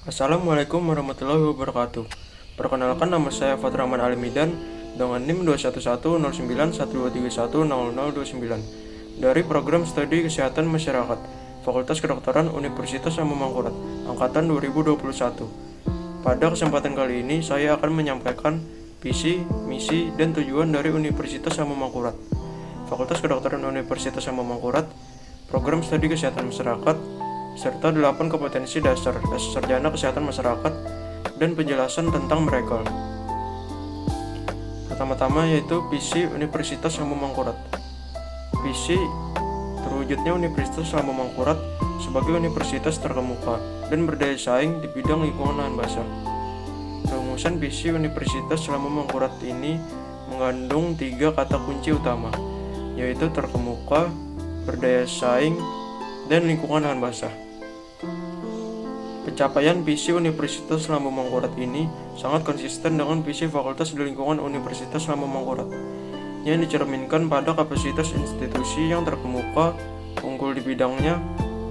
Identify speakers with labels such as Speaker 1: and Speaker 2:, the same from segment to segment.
Speaker 1: Assalamualaikum warahmatullahi wabarakatuh. Perkenalkan, nama saya Fathurrahman Alimidan dengan NIM 211099123100029 dari Program Studi Kesehatan Masyarakat Fakultas Kedokteran Universitas Hamamangkurat Angkatan 2021. Pada kesempatan kali ini saya akan menyampaikan visi, misi, dan tujuan dari Universitas Hamamangkurat Fakultas Kedokteran Universitas Hamamangkurat, Program Studi Kesehatan Masyarakat, serta 8 kompetensi dasar sarjana kesehatan masyarakat dan penjelasan tentang mereka. Pertama-tama yaitu visi Universitas Hamamangkurat. Visi terwujudnya Universitas Hamamangkurat sebagai universitas terkemuka dan berdaya saing di bidang lingkungan lahan basah. Rumusan visi Universitas Hamamangkurat ini mengandung 3 kata kunci utama, yaitu terkemuka, berdaya saing, dan lingkungan lahan basah. Pencapaian visi Universitas Hamamangkurat ini sangat konsisten dengan visi Fakultas di lingkungan Universitas Hamamangkurat yang dicerminkan pada kapasitas institusi yang terkemuka, unggul di bidangnya,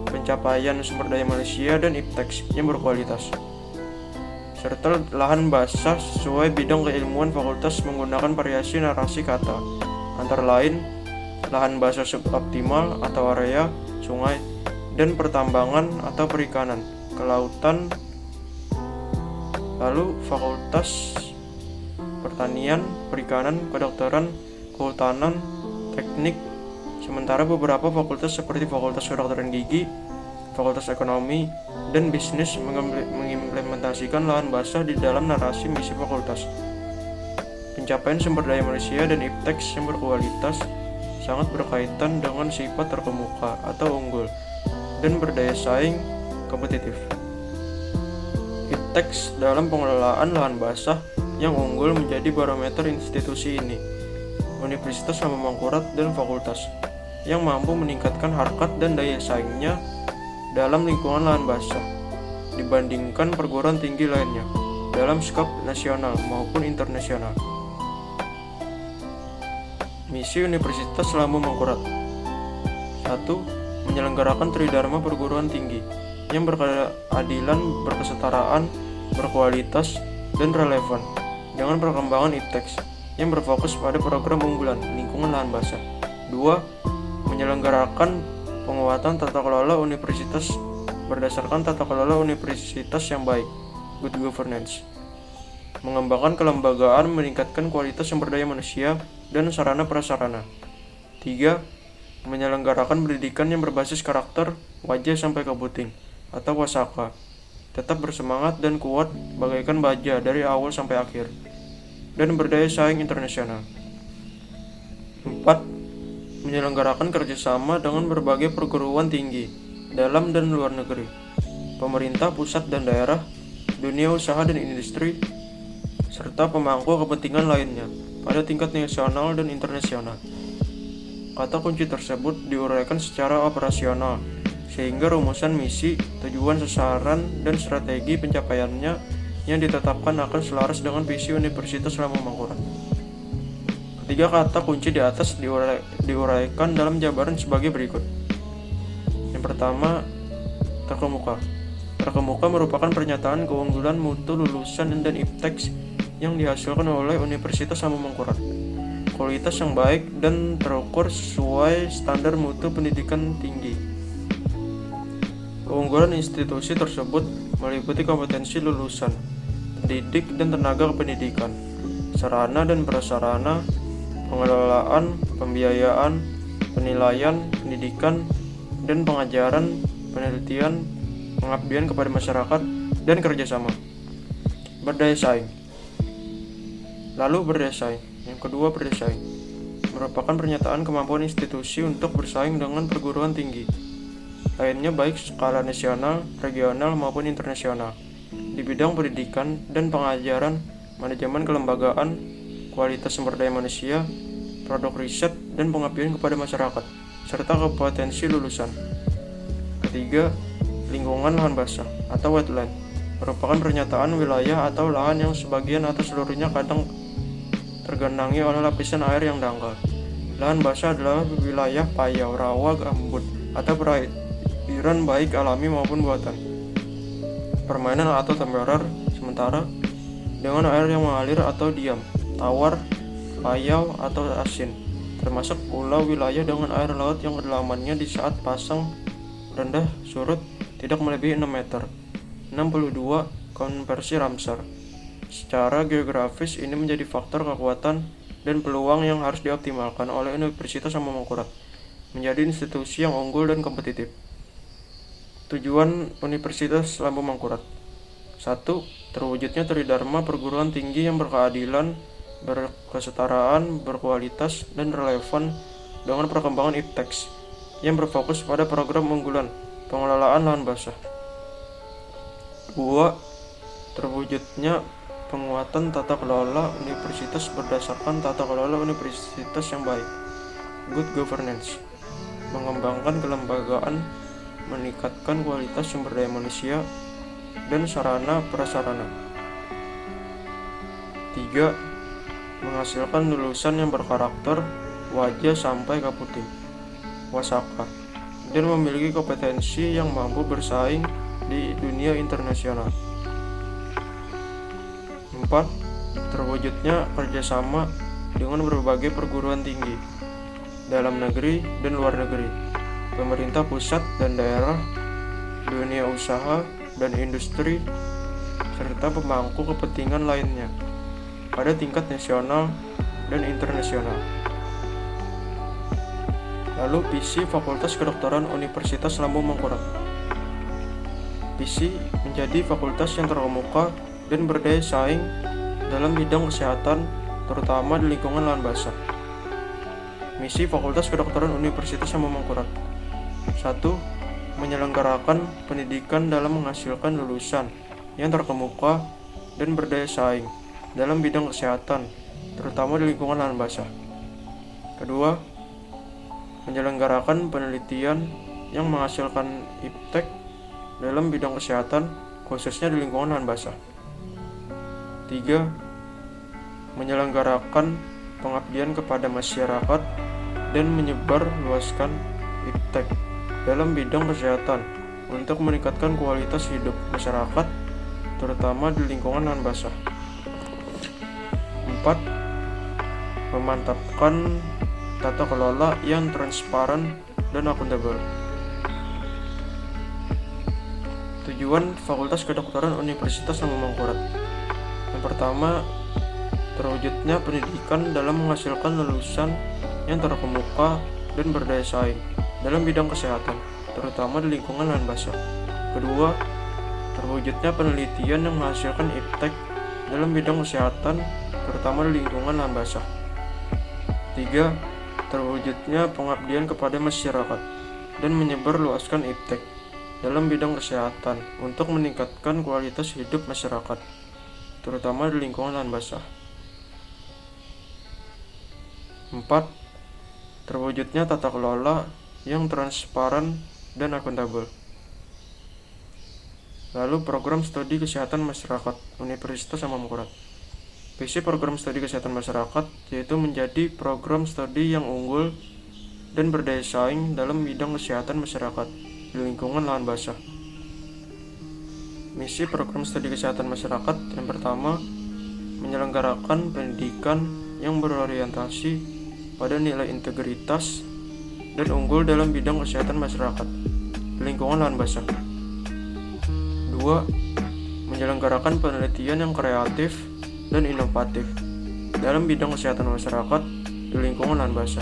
Speaker 1: pencapaian sumber daya manusia, dan ipteks yang berkualitas, serta lahan basah sesuai bidang keilmuan fakultas menggunakan variasi narasi kata, antara lain lahan basah suboptimal atau area, sungai, dan pertambangan atau perikanan, kelautan. Lalu fakultas pertanian, perikanan, kedokteran, kehutanan, teknik. Sementara beberapa fakultas seperti Fakultas Kedokteran Gigi, Fakultas Ekonomi, dan Bisnis mengimplementasikan lahan basah di dalam narasi misi fakultas. Pencapaian sumber daya manusia dan ipteks yang berkualitas sangat berkaitan dengan sifat terkemuka atau unggul dan berdaya saing kompetitif. Ipteks dalam pengelolaan lahan basah yang unggul menjadi barometer institusi ini, Universitas Hamamangkurat dan fakultas, yang mampu meningkatkan harkat dan daya saingnya dalam lingkungan lahan basah dibandingkan perguruan tinggi lainnya dalam skop nasional maupun internasional. Misi Universitas Hamamangkurat: 1. Menyelenggarakan tridharma perguruan tinggi yang berkeadilan, berkesetaraan, berkualitas, dan relevan dengan perkembangan ipteks yang berfokus pada program unggulan lingkungan lahan basah. 2. Menyelenggarakan penguatan tata kelola universitas berdasarkan tata kelola universitas yang baik, good governance, mengembangkan kelembagaan, meningkatkan kualitas sumber daya manusia dan sarana prasarana. 3. Menyelenggarakan pendidikan yang berbasis karakter, wajah sampai ke puting atau wasaka, tetap bersemangat dan kuat bagaikan baja dari awal sampai akhir, dan berdaya saing internasional. 4. Menyelenggarakan kerjasama dengan berbagai perguruan tinggi dalam dan luar negeri, pemerintah pusat dan daerah, dunia usaha dan industri, serta pemangku kepentingan lainnya pada tingkat nasional dan internasional. Kata kunci tersebut diuraikan secara operasional, sehingga rumusan misi, tujuan, sasaran, dan strategi pencapaiannya yang ditetapkan akan selaras dengan visi Universitas Hamamangkurat. Ketiga kata kunci di atas diuraikan dalam jabaran sebagai berikut. Yang pertama, terkemuka. Terkemuka merupakan pernyataan keunggulan mutu lulusan dan ipteks yang dihasilkan oleh Universitas Hamamangkurat, kualitas yang baik dan terukur sesuai standar mutu pendidikan tinggi. Keunggulan institusi tersebut meliputi kompetensi lulusan, pendidik dan tenaga pendidikan, sarana dan prasarana, pengelolaan, pembiayaan, penilaian, pendidikan dan pengajaran, penelitian, pengabdian kepada masyarakat, dan kerjasama. Berdaya saing. Lalu berdaya saing. Yang kedua, berdaya saing merupakan pernyataan kemampuan institusi untuk bersaing dengan perguruan tinggi lainnya baik skala nasional, regional maupun internasional di bidang pendidikan dan pengajaran, manajemen kelembagaan, kualitas sumber daya manusia, produk riset, dan pengabdian kepada masyarakat, serta kompetensi lulusan. Ketiga, lingkungan lahan basah atau wetland merupakan pernyataan wilayah atau lahan yang sebagian atau seluruhnya kadang tergenangi oleh lapisan air yang dangkal. Lahan basah adalah wilayah payau, rawa, gambut, atau perairan baik alami maupun buatan. permainan atau temporer sementara dengan air yang mengalir atau diam, tawar, payau, atau asin, termasuk pulau wilayah dengan air laut yang kedalamannya di saat pasang rendah surut tidak melebihi 6 meter. 62. Konversi Ramsar. Secara geografis ini menjadi faktor kekuatan dan peluang yang harus dioptimalkan oleh Universitas Lambung Mangkurat menjadi institusi yang unggul dan kompetitif. Tujuan Universitas Lambung Mangkurat: 1. Terwujudnya Tridharma perguruan tinggi yang berkeadilan, berkesetaraan, berkualitas, dan relevan dengan perkembangan ipteks yang berfokus pada program unggulan pengelolaan lahan basah. 2. Terwujudnya penguatan tata kelola universitas berdasarkan tata kelola universitas yang baik, good governance, mengembangkan kelembagaan, meningkatkan kualitas sumber daya manusia dan sarana prasarana. 3. Menghasilkan lulusan yang berkarakter wajah sampai kaputing, wasaka, dan memiliki kompetensi yang mampu bersaing di dunia internasional. 4. Terwujudnya kerjasama dengan berbagai perguruan tinggi dalam negeri dan luar negeri, pemerintah pusat dan daerah, dunia usaha dan industri, serta pemangku kepentingan lainnya pada tingkat nasional dan internasional. Lalu visi Fakultas Kedokteran Universitas Lambung Mangkurat. Visi menjadi fakultas yang terkemuka dan berdaya saing dalam bidang kesehatan, terutama di lingkungan lahan basah. Misi Fakultas Kedokteran Universitas Lambung Mangkurat: 1. Menyelenggarakan pendidikan dalam menghasilkan lulusan yang terkemuka dan berdaya saing dalam bidang kesehatan, terutama di lingkungan lahan basah. 2. Menyelenggarakan penelitian yang menghasilkan iptek dalam bidang kesehatan, khususnya di lingkungan lahan basah. 3. Menyelenggarakan pengabdian kepada masyarakat dan menyebar luaskan iptek dalam bidang kesehatan untuk meningkatkan kualitas hidup masyarakat, terutama di lingkungan lahan basah. 4. Memantapkan tata kelola yang transparan dan akuntabel. Tujuan Fakultas Kedokteran Universitas Lambung Mangkurat: yang pertama, terwujudnya pendidikan dalam menghasilkan lulusan yang terkemuka dan berdaya saing dalam bidang kesehatan, terutama di lingkungan lahan basah. Kedua, terwujudnya penelitian yang menghasilkan iptek dalam bidang kesehatan, terutama di lingkungan lahan basah. 3. Terwujudnya pengabdian kepada masyarakat dan menyebar luaskan iptek dalam bidang kesehatan untuk meningkatkan kualitas hidup masyarakat, terutama di lingkungan lahan basah. 4. Terwujudnya tata kelola yang transparan dan akuntabel. Lalu program studi kesehatan masyarakat Universitas Lambung Mangkurat. Visi program studi kesehatan masyarakat yaitu menjadi program studi yang unggul dan berdaya saing dalam bidang kesehatan masyarakat di lingkungan lahan basah. Misi program studi kesehatan masyarakat yang pertama, menyelenggarakan pendidikan yang berorientasi pada nilai integritas dan unggul dalam bidang kesehatan masyarakat di lingkungan lahan basah. 2. Menyelenggarakan penelitian yang kreatif dan inovatif dalam bidang kesehatan masyarakat di lingkungan lahan basah.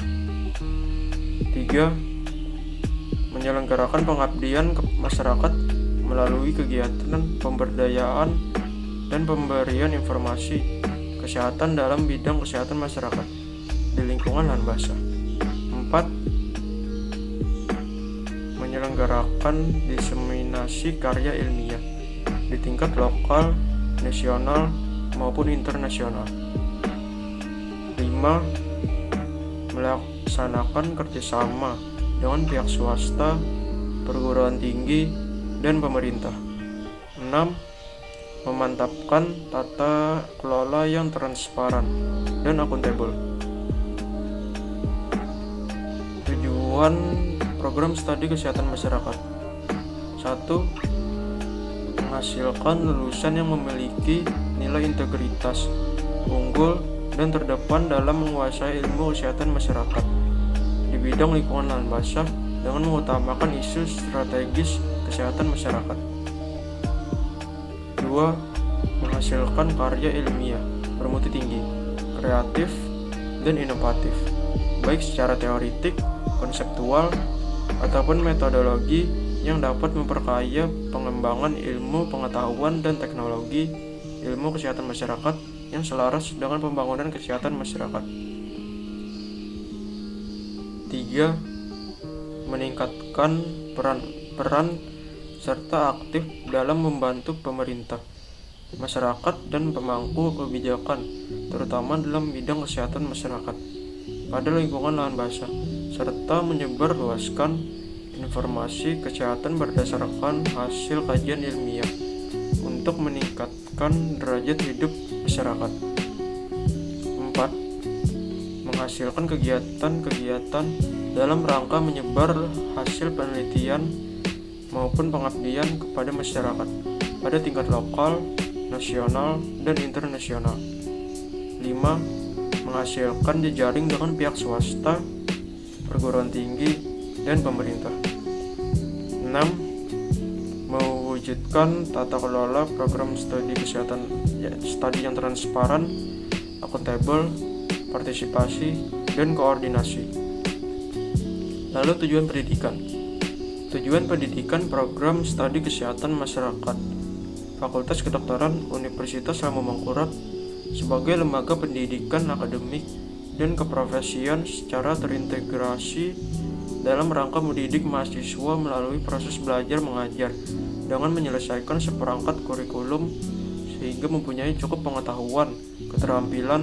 Speaker 1: 3. Menyelenggarakan pengabdian ke masyarakat melalui kegiatan pemberdayaan dan pemberian informasi kesehatan dalam bidang kesehatan masyarakat di lingkungan lahan basah. 4. Menyelenggarakan diseminasi karya ilmiah di tingkat lokal, nasional, maupun internasional. 5. Melaksanakan kerjasama dengan pihak swasta, perguruan tinggi, dan pemerintah. 6. Memantapkan tata kelola yang transparan dan akuntabel. Tujuan program studi kesehatan masyarakat: 1. menghasilkan lulusan yang memiliki nilai integritas, unggul, dan terdepan dalam menguasai ilmu kesehatan masyarakat di bidang lingkungan lahan basah dengan mengutamakan isu strategis kesehatan masyarakat. 2. Menghasilkan karya ilmiah bermutu tinggi, kreatif, dan inovatif, baik secara teoritik, konseptual, ataupun metodologi yang dapat memperkaya pengembangan ilmu pengetahuan dan teknologi ilmu kesehatan masyarakat yang selaras dengan pembangunan kesehatan masyarakat. 3. Meningkatkan peran serta aktif dalam membantu pemerintah, masyarakat, dan pemangku kebijakan, terutama dalam bidang kesehatan masyarakat pada lingkungan lahan basah, serta menyebarluaskan informasi kesehatan berdasarkan hasil kajian ilmiah untuk meningkatkan derajat hidup masyarakat. 4. Menghasilkan kegiatan-kegiatan dalam rangka menyebar hasil penelitian maupun pengabdian kepada masyarakat pada tingkat lokal, nasional, dan internasional. 5. Menghasilkan jejaring dengan pihak swasta, perguruan tinggi, dan pemerintah. 6. Mewujudkan tata kelola program studi kesehatan yang transparan, akuntabel, partisipasi, dan koordinasi. Lalu tujuan pendidikan. Tujuan pendidikan program studi kesehatan masyarakat Fakultas Kedokteran Universitas Lama Mangkurat sebagai lembaga pendidikan akademik dan keprofesian secara terintegrasi dalam rangka mendidik mahasiswa melalui proses belajar mengajar dengan menyelesaikan seperangkat kurikulum sehingga mempunyai cukup pengetahuan, keterampilan,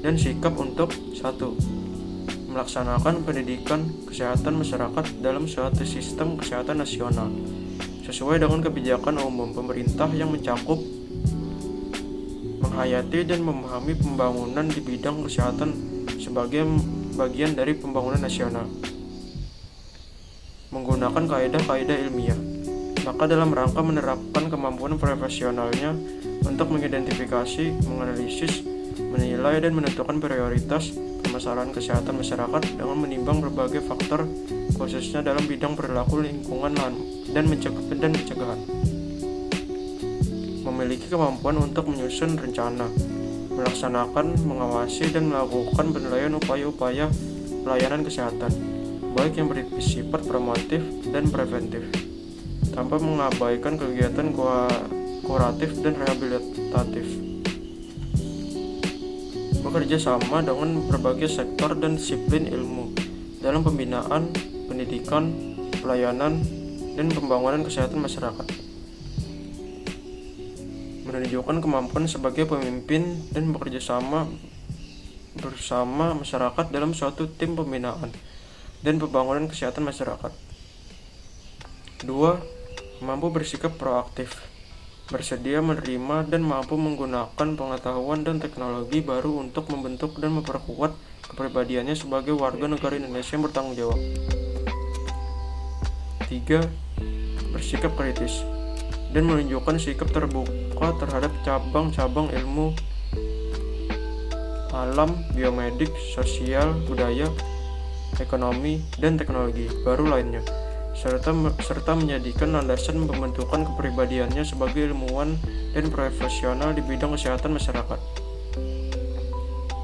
Speaker 1: dan sikap untuk 1. Melaksanakan pendidikan kesehatan masyarakat dalam suatu sistem kesehatan nasional sesuai dengan kebijakan umum pemerintah yang mencakup menghayati dan memahami pembangunan di bidang kesehatan sebagai bagian dari pembangunan nasional. Menggunakan kaidah-kaidah ilmiah, maka dalam rangka menerapkan kemampuan profesionalnya untuk mengidentifikasi, menganalisis, menilai, dan menentukan prioritas permasalahan kesehatan masyarakat dengan menimbang berbagai faktor khususnya dalam bidang perilaku lingkungan dan pencegahan. Memiliki kemampuan untuk menyusun rencana, melaksanakan, mengawasi, dan melakukan penilaian upaya-upaya pelayanan kesehatan, baik yang bersifat promotif dan preventif, tanpa mengabaikan kegiatan kuratif dan rehabilitatif. Bekerja sama dengan berbagai sektor dan disiplin ilmu dalam pembinaan, pendidikan, pelayanan, dan pembangunan kesehatan masyarakat. Menunjukkan kemampuan sebagai pemimpin dan bekerja sama bersama masyarakat dalam suatu tim pembinaan dan pembangunan kesehatan masyarakat. 2. Mampu bersikap proaktif, bersedia menerima dan mampu menggunakan pengetahuan dan teknologi baru untuk membentuk dan memperkuat kepribadiannya sebagai warga negara Indonesia yang bertanggung jawab. 3. Bersikap kritis dan menunjukkan sikap terbuka terhadap cabang-cabang ilmu alam, biomedik, sosial, budaya, ekonomi, dan teknologi baru lainnya, serta menjadikan landasan pembentukan kepribadiannya sebagai ilmuwan dan profesional di bidang kesehatan masyarakat.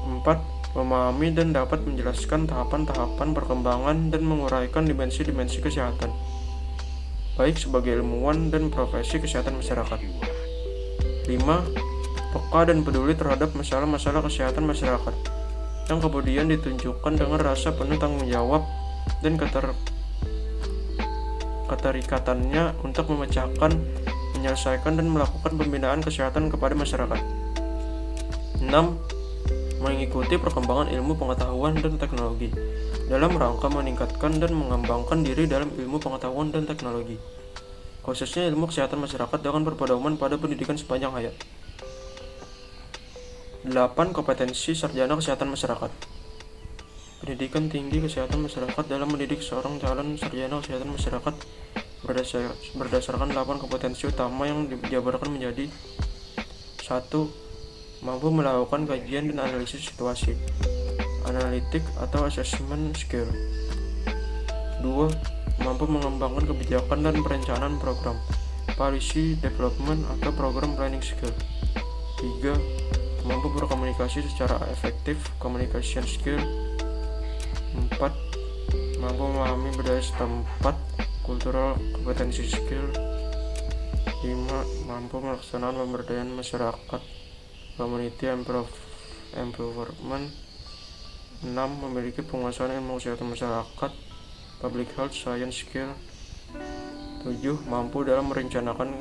Speaker 1: 4. Memahami dan dapat menjelaskan tahapan-tahapan perkembangan dan menguraikan dimensi-dimensi kesehatan, baik sebagai ilmuwan dan profesi kesehatan masyarakat. 5. Peka dan peduli terhadap masalah-masalah kesehatan masyarakat, yang kemudian ditunjukkan dengan rasa penuh tanggung jawab dan keterikatannya untuk memecahkan, menyelesaikan, dan melakukan pembinaan kesehatan kepada masyarakat. 6. Mengikuti perkembangan ilmu pengetahuan dan teknologi dalam rangka meningkatkan dan mengembangkan diri dalam ilmu pengetahuan dan teknologi, khususnya ilmu kesehatan masyarakat dengan berpedoman pada pendidikan sepanjang hayat. 8. Kompetensi sarjana kesehatan masyarakat. Pendidikan tinggi kesehatan masyarakat dalam mendidik seorang calon sarjana kesehatan masyarakat berdasarkan 8 kompetensi utama yang dijabarkan menjadi 1. Mampu melakukan kajian dan analisis situasi, analitik atau assessment skill. 2. Mampu mengembangkan kebijakan dan perencanaan program, policy development atau program planning skill. 3. Mampu berkomunikasi secara efektif, communication skill. 4. Mampu memahami budaya setempat, cultural kompetensi skill. 5. Mampu melaksanakan pemberdayaan masyarakat, community empowerment. 6. Memiliki penguasaan ilmu kesehatan masyarakat, public health science skill. 7. Mampu dalam merencanakan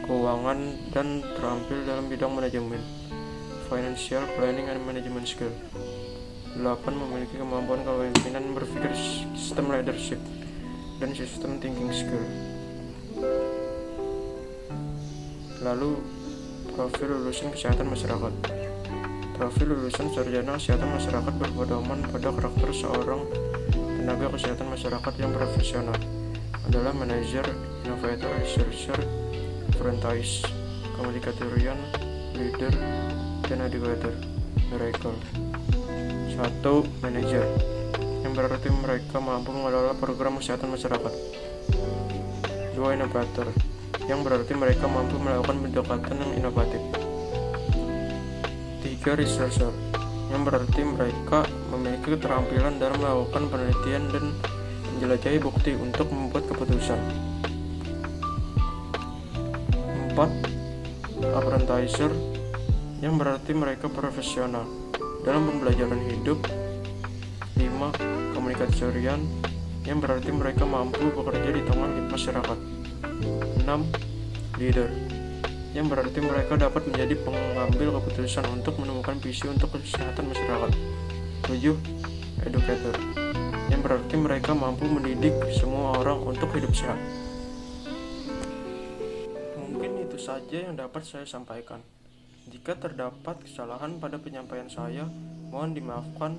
Speaker 1: keuangan dan terampil dalam bidang manajemen, financial planning and management skill. 8. Memiliki kemampuan kepemimpinan berpikir, sistem leadership, dan sistem thinking skill. Lalu, profil lulusan kesehatan masyarakat. Profil lulusan sarjana kesehatan masyarakat berpedoman pada karakter seorang tenaga kesehatan masyarakat yang profesional, adalah manager, innovator, researcher, apprentice, communicatorian, leader, dan educator. Miracle. 1. Manager, yang berarti mereka mampu mengelola program kesehatan masyarakat. 2. Innovator, yang berarti mereka mampu melakukan pendekatan yang inovatif. 3. Researcher, yang berarti mereka memiliki keterampilan dalam melakukan penelitian dan menjelajahi bukti untuk membuat keputusan. 4. Apprenticer, yang berarti mereka profesional dalam pembelajaran hidup. 5. Communicatorian, yang berarti mereka mampu bekerja di tengah masyarakat. 6. Leader, yang berarti mereka dapat menjadi pengambil keputusan untuk menemukan visi untuk kesehatan masyarakat. 7. Educator, yang berarti mereka mampu mendidik semua orang untuk hidup sehat. Mungkin itu saja yang dapat saya sampaikan. Jika terdapat kesalahan pada penyampaian saya, mohon dimaafkan,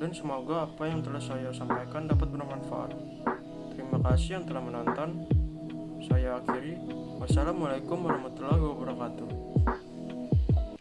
Speaker 1: dan semoga apa yang telah saya sampaikan dapat bermanfaat. Terima kasih yang telah menonton. Saya akhiri. Wassalamualaikum warahmatullahi wabarakatuh.